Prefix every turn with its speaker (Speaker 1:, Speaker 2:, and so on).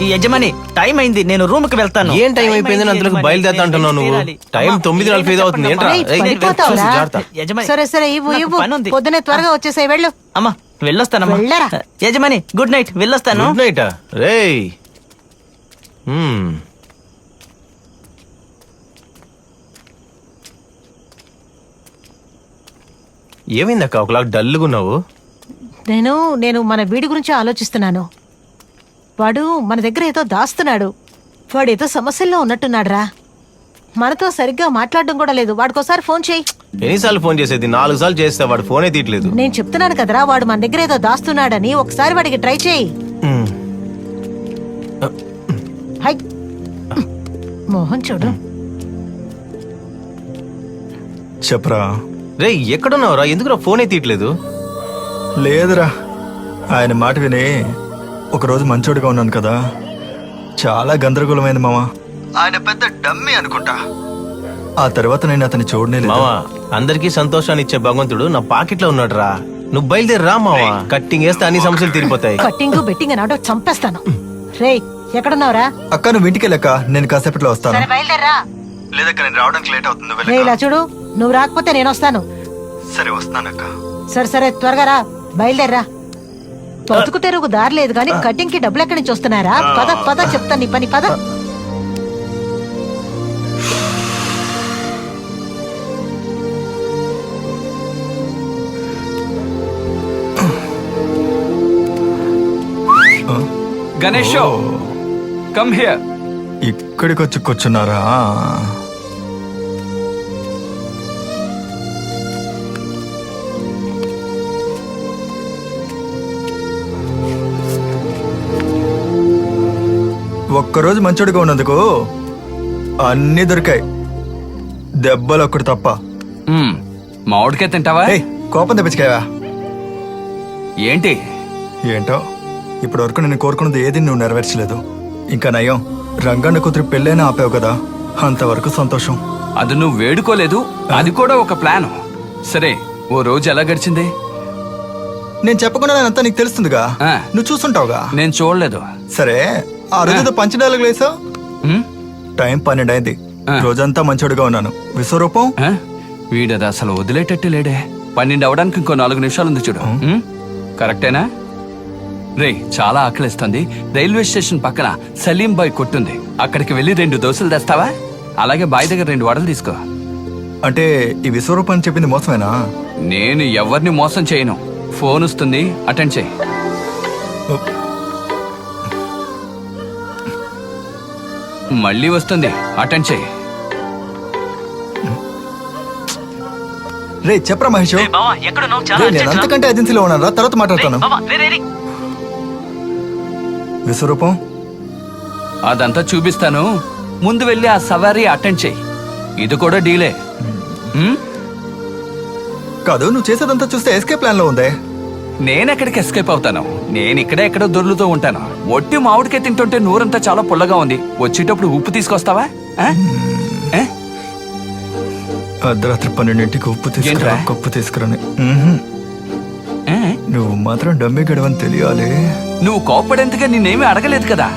Speaker 1: ఈ యజమాని టైం అయింది, నేను రూమ్ కి వెళ్తాను.
Speaker 2: ఏం టైం అయిపోయిందని అంతలోకి బయలుదేరుతా అంటున్నావు నువ్వు? టైం 9:45 అవుతుంది. ఏంట్రా?
Speaker 3: సరే సరే ఇవ్వు పొద్దునే త్వరగా వచ్చేసాయి వెళ్ళు.
Speaker 1: అమ్మా వెళ్ళొస్తానమ్మా.
Speaker 3: వెళ్ళరా.
Speaker 1: యజమాని గుడ్ నైట్, వెళ్ళొస్తాను.
Speaker 2: గుడ్ నైట్ రేయ్. ఏమైందక్క ఒకలా డల్లుగున్నావు?
Speaker 3: నేను మన వీడి గురించి ఆలోచిస్తున్నాను. వాడు మన దగ్గర ఏదో దాస్తున్నాడు. వాడు ఏదో సమస్యల్లో ఉన్నట్టున్నాడు రా. మనతో సరిగ్గా మాట్లాడడం కూడా లేదు. వాడికోసారి ఫోన్ చేయి.
Speaker 2: ఎన్నిసార్లు ఫోన్ చేసేది? 4 సార్లు చేస్తే వాడు ఫోనే తీయట్లేదు.
Speaker 3: నేను చెప్తున్నాను కదరా, వాడు మన దగ్గర ఏదో దాస్తున్నాడని. ఒకసారి వాడికి ట్రై చేయి. హై మోహన్ చూడు.
Speaker 4: చెప్పరా.
Speaker 2: రే ఎక్కడున్నావురా? ఎందుకురా ఫోనే తీయట్లేదు?
Speaker 4: లేదురా, ఆయన మాట విని ఒకరోజు మంచోడిగా ఉన్నాను కదా, చాలా గందరగోళమైంది మామ. ఆయన పెద్ద డమ్మి అనుకుంటా. ఆ తర్వాత నేను అతన్ని చూడనే లేదు.
Speaker 2: మావా, అందరికీ సంతోషాన్ని ఇచ్చే భగవంతుడు నా పాకెట్లో ఉన్నాడు రా. నువ్వు బయలుదేరి రా మావా. కట్టింగ్ వేస్తే అన్ని సమస్యలు తీరిపోతాయి.
Speaker 3: కట్టింగ్ బెట్టింగ్ అన్నాడు, చంపేస్తాను. రే ఎక్కడున్నావురా?
Speaker 4: అక్క నువ్వు ఇంటికి వెళ్ళక్క, నేను కాసేపట్లో వస్తాను.
Speaker 3: బయలుదేరా.
Speaker 4: లేదక్క నేను రావడానికి లేట్ అవుతుంది.
Speaker 3: ఇలా చూడు, నువ్వు రాకపోతే నేను వస్తాను.
Speaker 4: సరే వస్తానక్క.
Speaker 3: సరే త్వరగా రా, బయలుదేరరా. బతుకు తెరుగు దారి లేదు కానీ కటింగ్ కి డబ్బులు ఎక్కడి నుంచి వస్తున్నారా? పద చెప్తాను నీ పని, పద.
Speaker 5: Ganesh come here.
Speaker 4: ఇక్కడికి వచ్చి కూర్చున్నారా? ఒక్కరోజు మంచోడిగా ఉన్నందుకు అన్ని దొరికాయి, దెబ్బలు ఒక్కటి తప్ప.
Speaker 5: మామిడికాయ తింటావా?
Speaker 4: కోపం తెప్పించుకావా?
Speaker 5: ఏంటి?
Speaker 4: ఏంటో ఇప్పటి వరకు నేను కోరుకున్నది ఏది నువ్వు నెరవేర్చలేదు. ఇంకా నయం, రంగన్న కూతురు పెళ్ళైనా ఆపావు కదా, అంతవరకు సంతోషం.
Speaker 5: అది నువ్వు వేడుకోలేదు, అది కూడా ఒక ప్లాన్. సరే ఓ రోజు ఎలా గడిచింది?
Speaker 4: నేను చెప్పకుండా అంతా నీకు తెలుస్తుందిగా, నువ్వు చూస్తుంటావుగా.
Speaker 5: నేను చూడలేదు.
Speaker 4: సరే ఆ రోజు పంచడాలకు లేసావు. టైం 12 అయింది. రోజంతా మంచోడిగా ఉన్నాను. విశ్వరూపం
Speaker 5: వీడది అసలు వదిలేటట్టు లేడే. 12 అవడానికి ఇంకో 4 నిమిషాలు ఉంది చూడు. కరెక్టేనా? రే చాలా ఆకలిస్తుంది. రైల్వే స్టేషన్ పక్కన సలీం బాయ్ కొట్టుంది, అక్కడికి వెళ్ళి 2 దోశలు తెస్తావా? అలాగే బాయ్ దగ్గర 2 వడలు తీసుకో.
Speaker 4: అంటే ఈ విశ్వరూపం చెప్పింది మోసమేనా?
Speaker 5: నేను ఎవరిని మోసం చేయను. ఫోన్ వస్తుంది, అటెండ్ చేయి. మళ్ళీ వస్తుంది, అటెండ్ చేయి.
Speaker 4: రే చెప్పరా మహేష్, నేను అంతకంటే ఏజెన్సీలో ఉన్నారా, తర్వాత మాట్లాడతాను. విశ్వరూపం
Speaker 5: అదంతా చూపిస్తాను, ముందు వెళ్ళి ఆ సవారీ అటెండ్ చేయి. ఇది కూడా డీలే.
Speaker 4: కాదు, నువ్వు చేసేదంతా చూస్తే ఎస్కేప్ ప్లాన్ లో ఉందే.
Speaker 5: నేనెక్కడికి ఎస్కేప్ అవుతాను? నేను ఇక్కడే ఎక్కడో దొర్లుతూ ఉంటాను. ఒట్టి మామిడికాయ తింటుంటే నూరంతా చాలా పుల్లగా ఉంది. వచ్చేటప్పుడు ఉప్పు తీసుకొస్తావా?
Speaker 4: అర్ధరాత్రి 12ంటికి ఉప్పు తీసుకురా, కప్పు తీసుకురాని. నువ్వు మాత్రం డమ్మి గడవని తెలియాలి.
Speaker 5: నువ్వు కోప్పడేందుకే నిన్నేమీ అడగలేదు కదా.